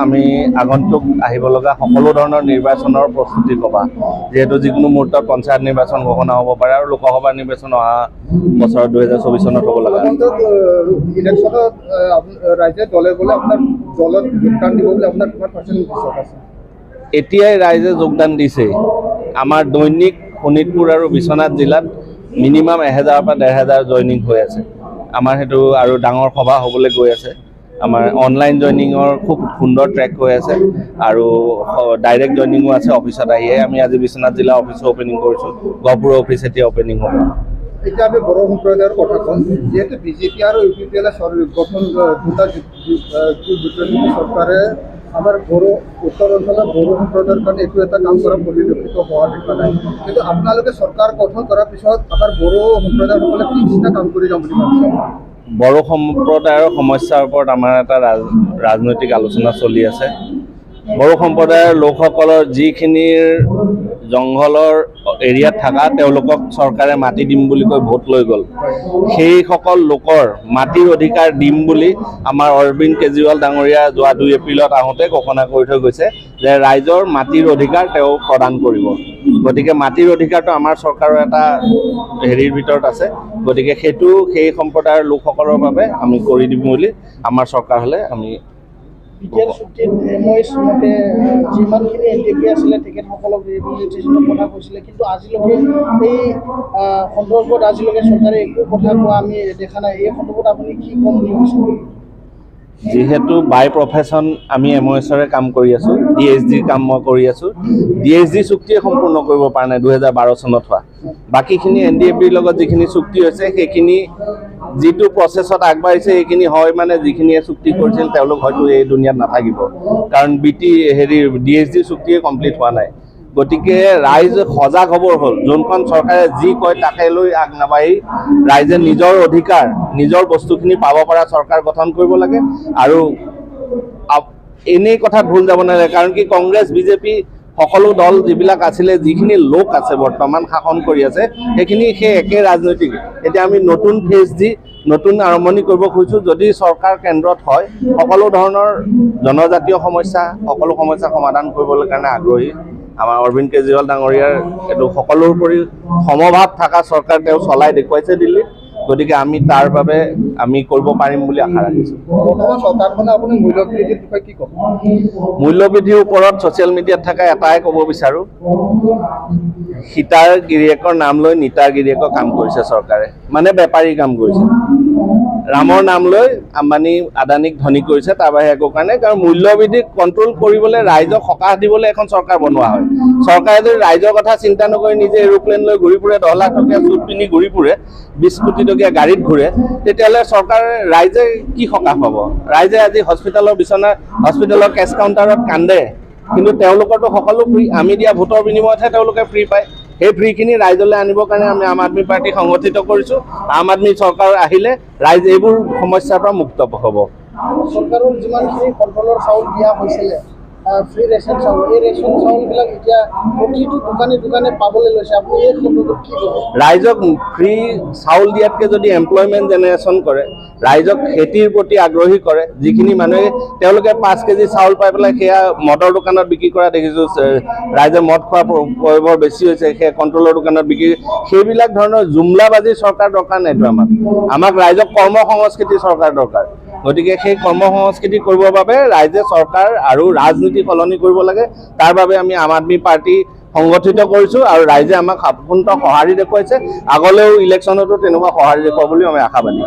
আমি আগন্তুক আহিব লগা সকলো ধৰণৰ নিৰ্বাচনৰ প্ৰস্তুতি ক'বা যেহেতু যিকোনো মুহূৰ্তত পঞ্চায়ত নিৰ্বাচন ঘোষণা হ'ব পাৰে আৰু লোকসভা নিৰ্বাচন অহা বছৰ 2024 চনত হ'ব লগা ইলেকশ্যনত ৰাইজে দলে বলে আপোনাৰ দলত যোগদান দিব বুলি আপোনাৰ কিমান পাৰ্চেণ্ট বিশ্বাস আছে? এতিয়াই ৰাইজে যোগদান দিছে। আমাৰ দৈনিক শোণিতপুৰ আৰু বিশ্বনাথ জিলাত মিনিমাম 1000 পৰা 1500 জইনিং হৈ আছে। আমাৰ সেইটো আৰু ডাঙৰ সভা হ'বলৈ গৈ আছে। আমাৰ অনলাইন জইনিঙৰ খুব সুন্দৰ ট্ৰেক হৈ আছে আৰু ডাইৰেক্ট জইনিঙো আছে অফিচত আহিয়ে। আমি আজি বিশ্বনাথ জিলা অফিচো অপেনিং কৰিছোঁ, গহপুৰ অফিচ এতিয়া অপেনিং হ'ব। এতিয়া আমি বড়ো সম্প্ৰদায়ৰ কথা কম, যিহেতু বিজেপি আৰু UPPL গঠন দুটা চৰকাৰে আমাৰ বড়ো উত্তৰ অঞ্চলৰ বড়ো সম্প্ৰদায়ৰ কাৰণে একো এটা কাম কৰা পৰিলক্ষিত হোৱা দেখা নাই, কিন্তু আপোনালোকে চৰকাৰ গঠন কৰাৰ পিছত আমাৰ বড়ো সম্প্ৰদায়সকলে কি নিচিনা কাম কৰি যাম বুলি ভাবিছে? বড়ো সম্প্ৰদায়ৰ সমস্যাৰ ওপৰত আমাৰ এটা ৰাজনৈতিক আলোচনা চলি আছে। বড়ো সম্প্ৰদায়ৰ লোকসকলৰ যিখিনিৰ জংঘলৰ এৰিয়াত থকা তেওঁলোকক চৰকাৰে মাটি দিম বুলি কৈ ভোট লৈ গ'ল, সেইসকল লোকৰ মাটিৰ অধিকাৰ দিম বুলি আমাৰ অৰবিন্দ কেজৰিৱাল ডাঙৰীয়া যোৱা 2 এপ্ৰিলত আহোঁতে ঘোষণা কৰি থৈ গৈছে যে ৰাইজৰ মাটিৰ অধিকাৰ তেওঁ প্ৰদান কৰিব। গতিকে মাটিৰ অধিকাৰটো আমাৰ চৰকাৰৰ এটা হেৰিৰ ভিতৰত আছে। গতিকে সেইটো সেই সম্প্ৰদায়ৰ লোকসকলৰ বাবে আমি কৰি দিম বুলি আমাৰ চৰকাৰ হ'লে আমি বিটিআৰ চুক্তিত মতে যিমানখিনি NDP আছিলে তেখেতসকলক ৰিপ্ৰেজেণ্টেশ্যনৰ কথা কৈছিলে, কিন্তু আজিলৈকে এই সন্দৰ্ভত আজিলৈকে চৰকাৰে একো কথা কোৱা আমি দেখা নাই। এই সন্দৰ্ভত আপুনি কি ক'ম বুলি কৈছে? যিহেতু বাই প্ৰফেশ্যন আমি MOSৰে কাম কৰি আছোঁ, DSDৰ কাম মই কৰি আছোঁ। DSD চুক্তিয়ে সম্পূৰ্ণ কৰিব পৰা নাই 2012 চনত হোৱা। বাকীখিনি NDFBৰ লগত যিখিনি চুক্তি হৈছে সেইখিনি যিটো প্ৰচেছত আগবাঢ়িছে সেইখিনি হয়, মানে যিখিনিয়ে চুক্তি কৰিছিল তেওঁলোক হয়তো এই দুনিয়াত নাথাকিব, কাৰণ DSD চুক্তিয়ে কমপ্লিট হোৱা নাই। গতিকে ৰাইজ সজাগ হ'বৰ হ'ল। যোনখন চৰকাৰে যি কয় তাকে লৈ আগ নাবাঢ়ি ৰাইজে নিজৰ অধিকাৰ নিজৰ বস্তুখিনি পাব পৰা চৰকাৰ গঠন কৰিব লাগে। আৰু এনেই কথাত ভুল যাব নালাগে, কাৰণ কি কংগ্ৰেছ বিজেপি সকলো দল যিবিলাক আছিলে, যিখিনি লোক আছে বৰ্তমান শাসন কৰি আছে, সেইখিনি সেই একে ৰাজনৈতিক। এতিয়া আমি নতুন ফেজ দি নতুন আৰম্ভণি কৰিব খুজিছোঁ। যদি চৰকাৰ কেন্দ্ৰত হয়, সকলো ধৰণৰ জনজাতীয় সমস্যা সকলো সমস্যা সমাধান কৰিবলৈ কাৰণে আগ্ৰহী। আমাৰ অৰবিন্দ কেজৰিৱাল ডাঙৰীয়াৰ এইটো সকলোৰ উপৰি সমভাৱ থকা চৰকাৰ তেওঁ চলাই দেখুৱাইছে দিল্লীত। গতিকে আমি তাৰ বাবে আমি কৰিব পাৰিম বুলি আশা ৰাখিছোঁ। মূল্যবৃদ্ধিৰ ওপৰত ছ'চিয়েল মিডিয়াত থকা এটাই ক'ব বিচাৰোঁ, সীতাৰ গিৰিয়েকৰ নাম লৈ নিতাৰ গিৰিয়েকৰ কাম কৰিছে চৰকাৰে, মানে বেপাৰী কাম কৰিছে। ৰামৰ নাম লৈ আম্বানী আদানীক ধনী কৰিছে, তাৰ বাহিৰে একো কাৰণে। কাৰণ মূল্যবৃদ্ধিক কণ্ট্ৰল কৰিবলৈ ৰাইজক সকাহ দিবলৈ এখন চৰকাৰ বনোৱা হয়। চৰকাৰে যদি ৰাইজৰ কথা চিন্তা নকৰি নিজে এৰোপ্লেন লৈ ঘূৰি ফুৰে, 10 লাখ টকীয়া চুট পিন্ধি ঘূৰি ফুৰে, 20 কোটি টকীয়া গাড়ীত ঘূৰে, তেতিয়াহ'লে চৰকাৰে ৰাইজে কি সকাহ পাব? ৰাইজে আজি হস্পিটেলৰ কেছ কাউণ্টাৰত কান্দে, কিন্তু তেওঁলোকৰতো সকলো ফ্ৰী। আমি দিয়া ভোটৰ বিনিময়তহে তেওঁলোকে ফ্ৰী পায়। সেই ফ্ৰীখিনি ৰাইজলৈ আনিবৰ কাৰণে আমি আম আদমি পাৰ্টি সংগঠিত কৰিছোঁ। আম আদমি চৰকাৰ আহিলে ৰাইজ এইবোৰ সমস্যাৰ পৰা মুক্ত হ'ব। চৰকাৰৰ যিমানখিনি কণ্ট্ৰলৰ চাউল দিয়া হৈছিলে, ফ্ৰী ৰেচন চাউল, এই ৰেচন চাউলবিলাক এতিয়া প্ৰতিটো দোকানে দোকানে পাবলৈ লৈছে। আপুনি এই সন্দৰ্ভত কি ক'ব? ৰাইজক ফ্ৰী চাউল দিয়াতকৈ যদি এমপ্লয়মেণ্ট জেনেৰেশ্যন কৰে, ৰাইজক খেতিৰ প্ৰতি আগ্ৰহী কৰে, যিখিনি মানুহে তেওঁলোকে 5 কেজি চাউল পাই পেলাই সেয়া মদৰ দোকানত বিক্ৰী কৰা দেখিছোঁ। ৰাইজে মদ খোৱা বৰ বেছি হৈছে, সেই কণ্ট্ৰলৰ দোকানত বিক্ৰী, সেইবিলাক ধৰণৰ জুমলাবাজি চৰকাৰ দৰকাৰ নাইতো। আমাক ৰাইজক কৰ্ম সংস্কৃতি চৰকাৰ দৰকাৰ। গতিকে সেই কৰ্ম সংস্কৃতি কৰিবৰ বাবে ৰাইজে চৰকাৰ আৰু ৰাজনীতি সলনি কৰিব লাগে। তাৰ বাবে আমি আম আদমি পাৰ্টি সংগঠিত কৰিছোঁ আৰু ৰাইজে আমাক সম্পূৰ্ণ সঁহাৰি দেখুৱাইছে। আগলৈও ইলেকশ্যনতো তেনেকুৱা সঁহাৰি দেখুৱাব বুলি আমি আশাবাদী।